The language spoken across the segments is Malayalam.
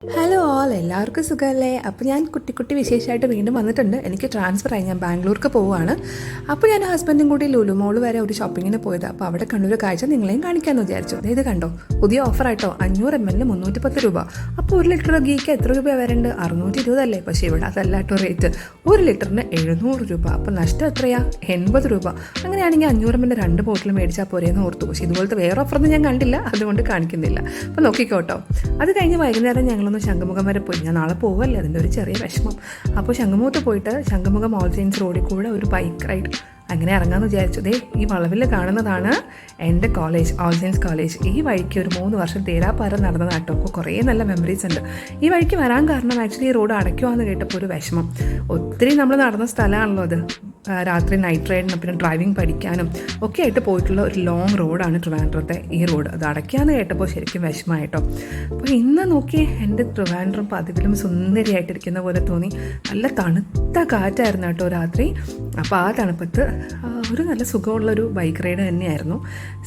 ഹലോ ഓൾ, എല്ലാവർക്കും സുഖമല്ലേ? അപ്പോൾ ഞാൻ കുട്ടി വിശേഷമായിട്ട് വീണ്ടും വന്നിട്ടുണ്ട്. എനിക്ക് ട്രാൻസ്ഫർ ആയി, ഞാൻ ബാംഗ്ലൂർക്ക് പോവുകയാണ്. അപ്പോൾ ഞാൻ ഹസ്ബൻഡും കൂടി ലുലു മോൾ വരെ ഒരു ഷോപ്പിങ്ങിന് പോയത്. അപ്പോൾ അവിടെ കണ്ണൊരു കാഴ്ച നിങ്ങളെയും കാണിക്കാമെന്ന് വിചാരിച്ചു. ഇത് കണ്ടോ, പുതിയ ഓഫറായിട്ടോ, 500 ml 310 രൂപ. അപ്പോൾ 1 ലിറ്റർ ഗീക്ക് എത്ര രൂപ വരേണ്ടത്? 620 അല്ലേ? പക്ഷേ ഇവിടെ അതല്ലാട്ടോ റേറ്റ്, 1 ലിറ്ററിന് 700 രൂപ. അപ്പോൾ നഷ്ടം എത്രയാ? 80 രൂപ. അങ്ങനെയാണെങ്കിൽ 500 ml 2 ബോട്ടിൽ മേടിച്ചാൽ പോരെയെന്ന് ഓർത്തു. പക്ഷേ ഇതുപോലത്തെ വേറെ ഓഫറൊന്നും ഞാൻ കണ്ടില്ല, അതുകൊണ്ട് കാണിക്കുന്നില്ല. അപ്പോൾ നോക്കിക്കോട്ടോ. അത് കഴിഞ്ഞ് വൈകുന്നേരം ഞങ്ങളൊന്ന് ശംഖുമുഖം വരെ പോയി. ഞാൻ നാളെ പോവല്ലേ, അതിൻ്റെ ഒരു ചെറിയ വിഷമം. അപ്പോൾ ശംഖുമുഖത്ത് പോയിട്ട് ശംഖുമുഖം ഓൾ സെയിൻസ് റോഡിൽ കൂടെ ഒരു ബൈക്ക് റൈഡ് അങ്ങനെ ഇറങ്ങാമെന്ന് വിചാരിച്ചു. ഈ വളവിൽ കാണുന്നതാണ് എൻ്റെ കോളേജ്, ഓൾ സെയിൻസ് കോളേജ്. ഈ വഴിക്ക് ഒരു 3 വർഷം തേരാപ്പാരം നടന്നതാട്ടോ. അപ്പോൾ കുറേ നല്ല മെമ്മറീസ് ഉണ്ട്. ഈ വഴിക്ക് വരാൻ കാരണം ആക്ച്വലി ഈ റോഡ് അടയ്ക്കുവാന്ന് കേട്ടപ്പോൾ ഒരു വിഷമം. ഒത്തിരി നമ്മൾ നടന്ന സ്ഥലമാണല്ലോ അത്. രാത്രി നൈറ്റ് റൈഡിനും പിന്നെ ഡ്രൈവിംഗ് പഠിക്കാനും ഒക്കെ ആയിട്ട് പോയിട്ടുള്ള ഒരു ലോങ് റോഡാണ് ട്രിവാൻഡ്രത്തെ ഈ റോഡ്. അത് അടയ്ക്കാന്ന് കേട്ടപ്പോൾ ശരിക്കും വിഷമമായിട്ടോ. അപ്പോൾ ഇന്ന് നോക്കി എൻ്റെ ട്രിവാൻഡ്രം പതിവിലും സുന്ദരിയായിട്ടിരിക്കുന്ന പോലെ തോന്നി. നല്ല തണുത്ത കാറ്റായിരുന്നു കേട്ടോ രാത്രി. അപ്പോൾ ആ തണുപ്പത്ത് ഒരു നല്ല സുഖമുള്ളൊരു ബൈക്ക് റൈഡ് തന്നെയായിരുന്നു.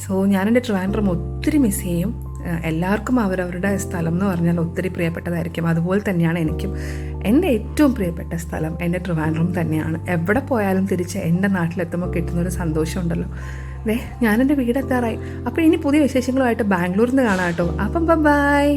സോ ഞാനെൻ്റെ ട്രിവാൻഡ്രം ഒത്തിരി മിസ് ചെയ്യും. എല്ലാവർക്കും അവരവരുടെ സ്ഥലം എന്ന് പറഞ്ഞാൽ ഒത്തിരി പ്രിയപ്പെട്ടതായിരിക്കും. അതുപോലെ തന്നെയാണ് എനിക്കും. എൻ്റെ ഏറ്റവും പ്രിയപ്പെട്ട സ്ഥലം എൻ്റെ ട്രിവാൻഡ്രം തന്നെയാണ്. എവിടെ പോയാലും തിരിച്ച് എൻ്റെ നാട്ടിലെത്തുമ്പോൾ കിട്ടുന്നൊരു സന്തോഷമുണ്ടല്ലോ. ഞാനെൻ്റെ വീടെത്താറായി. അപ്പോൾ ഇനി പുതിയ വിശേഷങ്ങളുമായിട്ട് ബാംഗ്ലൂരിൽ നിന്ന് കാണാം കേട്ടോ. അപ്പം ബൈ.